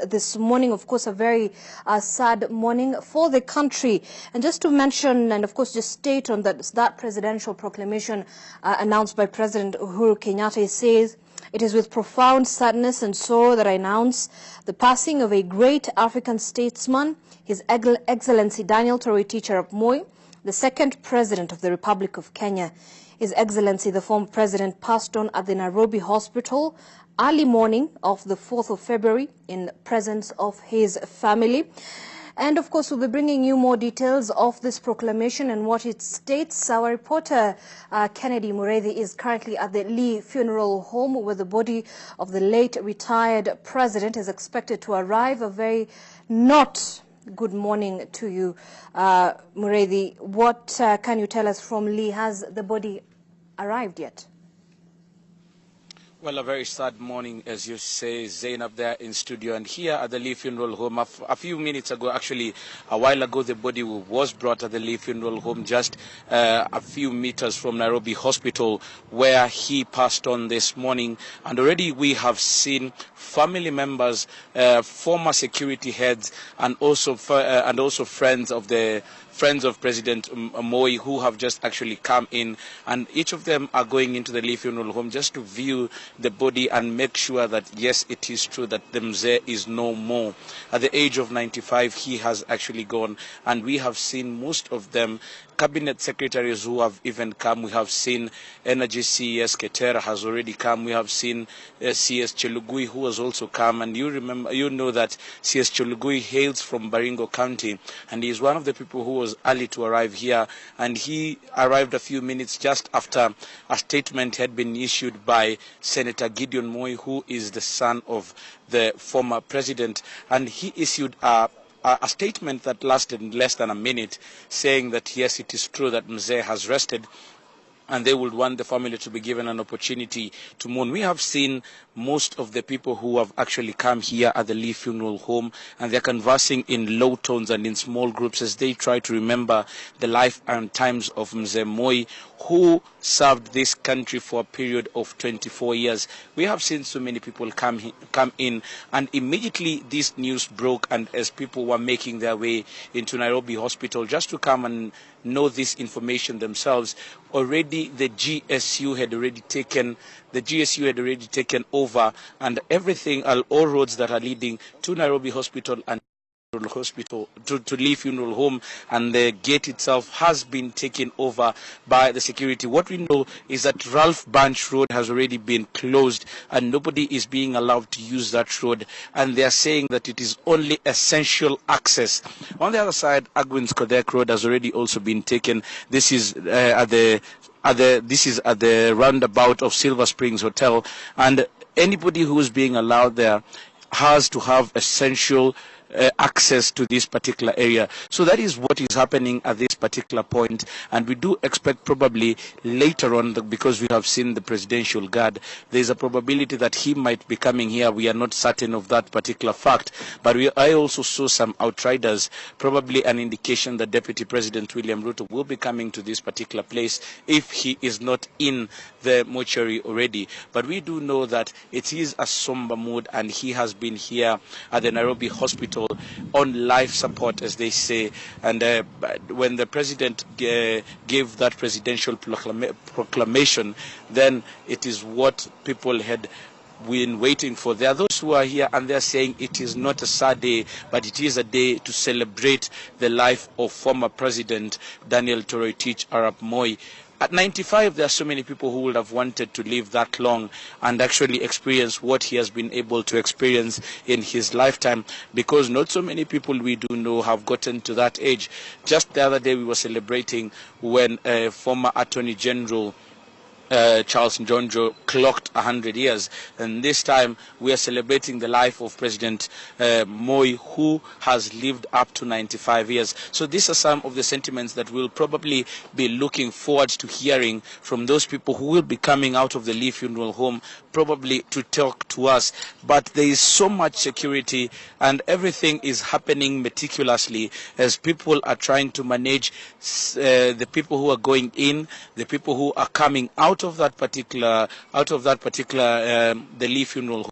This morning, of course, a very sad morning for the country. And just to mention and, of course, just state on that presidential proclamation announced by President Uhuru Kenyatta says, "It is with profound sadness and sorrow that I announce the passing of a great African statesman, His Excellency Daniel Arap Moi, the second President of the Republic of Kenya. His Excellency, the former President, passed on at the Nairobi Hospital early morning of the 4th of February in presence of his family." And of course, we'll be bringing you more details of this proclamation and what it states. Our reporter, Kennedy Mureithi, is currently at the Lee Funeral Home where the body of the late retired president is expected to arrive. A very not good morning to you, Mureithi. What can you tell us from Lee? Has the body arrived yet? Well, a very sad morning, as you say, Zainab, there in studio. And here at the Lee Funeral Home, a few minutes ago, actually, a while ago, the body was brought at the Lee Funeral Home just a few meters from Nairobi Hospital, where he passed on this morning. And already we have seen family members, former security heads, and also friends of President Moi, who have just actually come in, and each of them are going into the Lee Funeral Home just to view the body and make sure that, yes, it is true that the Mzee is no more. At the age of 95, he has actually gone, and we have seen most of them, cabinet secretaries who have even come. We have seen Energy CS Ketera has already come. We have seen CS Chelugui, who has also come, and you know that CS Chelugui hails from Baringo County, and he is one of the people who was early to arrive here, and he arrived a few minutes just after a statement had been issued by Senator Gideon Moi, who is the son of the former president, and he issued a statement that lasted less than a minute, saying that yes, it is true that Mzee has rested, and they would want the family to be given an opportunity to mourn. We have seen most of the people who have actually come here at the Lee Funeral Home, and they're conversing in low tones and in small groups as they try to remember the life and times of Mzee Moi, who served this country for a period of 24 years. We have seen so many people come in, and immediately this news broke, and as people were making their way into Nairobi Hospital just to come and know this information themselves, already the GSU had already taken over, and everything, all roads that are leading to Nairobi Hospital and to Lee Funeral Home, and the gate itself has been taken over by the security. What we know is that Ralph Bunch Road has already been closed, and nobody is being allowed to use that road, and they are saying that it is only essential access. On the other side, Agwins Kodek Road has already also been taken. This is at the roundabout of Silver Springs Hotel, and anybody who is being allowed there has to have essential access to this particular area. So that is what is happening at this particular point, and we do expect probably later on, because we have seen the presidential guard, there is a probability that he might be coming here. We are not certain of that particular fact, but I also saw some outriders, probably an indication that Deputy President William Ruto will be coming to this particular place if he is not in the mortuary already. But we do know that it is a somber mood, and he has been here at the Nairobi Hospital on life support, as they say. And when the president gave that presidential proclamation, then it is what people had been waiting for. There are those who are here, and they're saying it is not a sad day, but it is a day to celebrate the life of former President Daniel Arap Moi. At 95, there are so many people who would have wanted to live that long and actually experience what he has been able to experience in his lifetime, because not so many people we do know have gotten to that age. Just the other day, we were celebrating when former Attorney General Charles Njonjo clocked 100 years, and this time we are celebrating the life of President Moi, who has lived up to 95 years. So these are some of the sentiments that we'll probably be looking forward to hearing from those people who will be coming out of the Lee Funeral Home, probably to talk to us. But there is so much security, and everything is happening meticulously as people are trying to manage the people who are going in, the people who are coming out of that particular the Lee Funeral Home.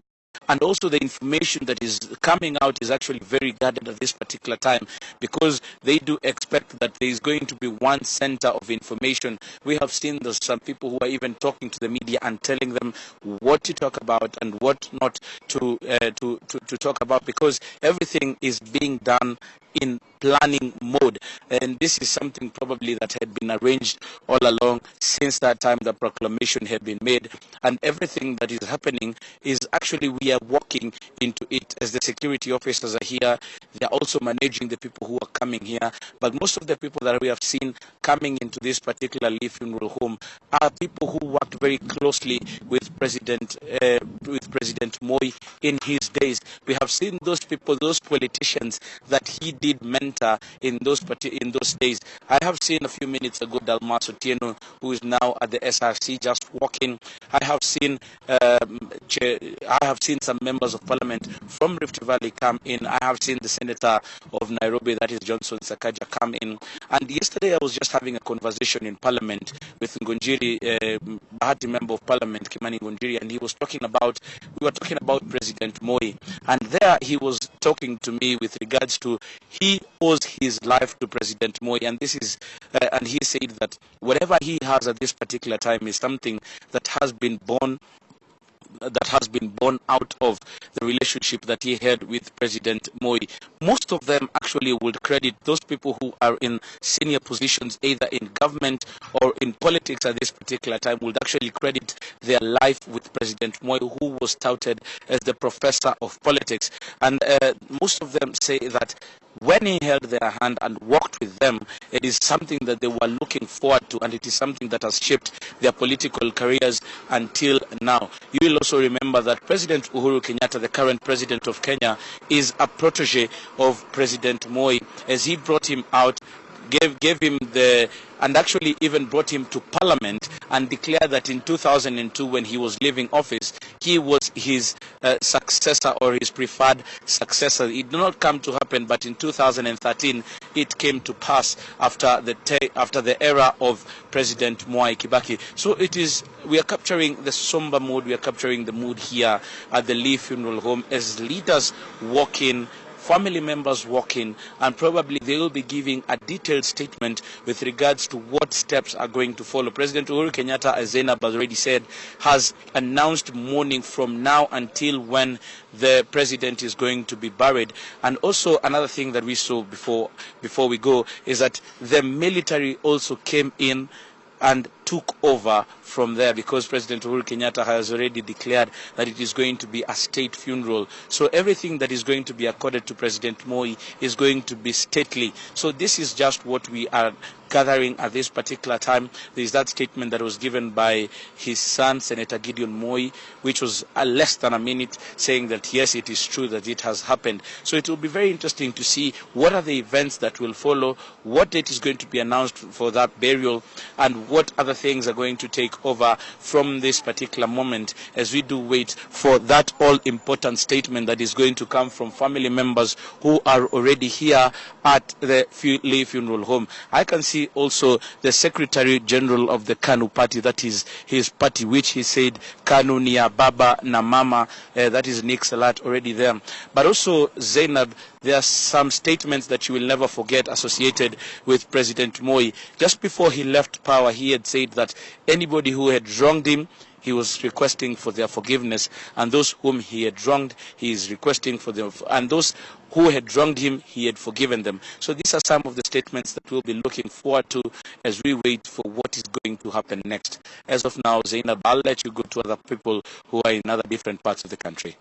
and also the information that is coming out is actually very guarded at this particular time, because they do expect that there is going to be one center of information. We have seen there's some people who are even talking to the media and telling them what to talk about and what not to talk about, because everything is being done in planning mode, and this is something probably that had been arranged all along since that time the proclamation had been made, and everything that is happening is actually we are walking into it. As the security officers are here, they are also managing the people who are coming here, but most of the people that we have seen coming into this particular Lee funeral home are people who worked very closely with President Moi in his days. We have seen those people, those politicians that he did mentor in those days. I have seen a few minutes ago Dalmas Otieno, who is now at the SRC, just walking. I have seen some members of parliament from Rift Valley come in. I have seen the senator of Nairobi, that is Johnson Sakaja, come in. And yesterday I was just having a conversation in parliament with Ngunjiri, Bahati member of parliament, Kimani Ngunjiri, and we were talking about President Moi, and there he was talking to me with regards to he owes his life to President Moi, and this is and he said that whatever he has at this particular time is something that has been born out of the relationship that he had with President Moi. Most of them actually would credit those people who are in senior positions, either in government or in politics at this particular time, would actually credit their life with President Moi, who was touted as the professor of politics. And most of them say that when he held their hand and walked with them, it is something that they were looking forward to, and it is something that has shaped their political careers until now. You will also remember that President Uhuru Kenyatta, the current president of Kenya, is a protege of President Moi, as he brought him out, gave him and actually even brought him to parliament and declared that in 2002, when he was leaving office, he was his successor or his preferred successor. It did not come to happen, but in 2013 it came to pass after the era of President Mwai Kibaki. So we are capturing the somber mood, we are capturing the mood here at the Lee Funeral Home as leaders walk in, family members walk in, and probably they will be giving a detailed statement with regards to what steps are going to follow. President Uhuru Kenyatta, as Zainab already said, has announced mourning from now until when the president is going to be buried. And also another thing that we saw before we go is that the military also came in and took over from there, because President Uhuru Kenyatta has already declared that it is going to be a state funeral. So everything that is going to be accorded to President Moi is going to be stately. So this is just what we are gathering at this particular time. There is that statement that was given by his son, Senator Gideon Moi, which was less than a minute, saying that yes, it is true that it has happened. So it will be very interesting to see what are the events that will follow, what date is going to be announced for that burial, and what other things are going to take over from this particular moment, as we do wait for that all-important statement that is going to come from family members who are already here at the Lee Funeral Home. I can see also the Secretary General of the KANU party, that is his party, which he said KANU ni ya baba na mama, that is Nick Salat already there. But also, Zainab, there are some statements that you will never forget associated with President Moi. Just before he left power, he had said that anybody who had wronged him, he was requesting for their forgiveness, and those whom he had wronged, he is requesting for them, and those who had wronged him, he had forgiven them. So these are some of the statements that we'll be looking forward to as we wait for what is going to happen next. As of now, Zainab, I'll let you go to other people who are in other different parts of the country.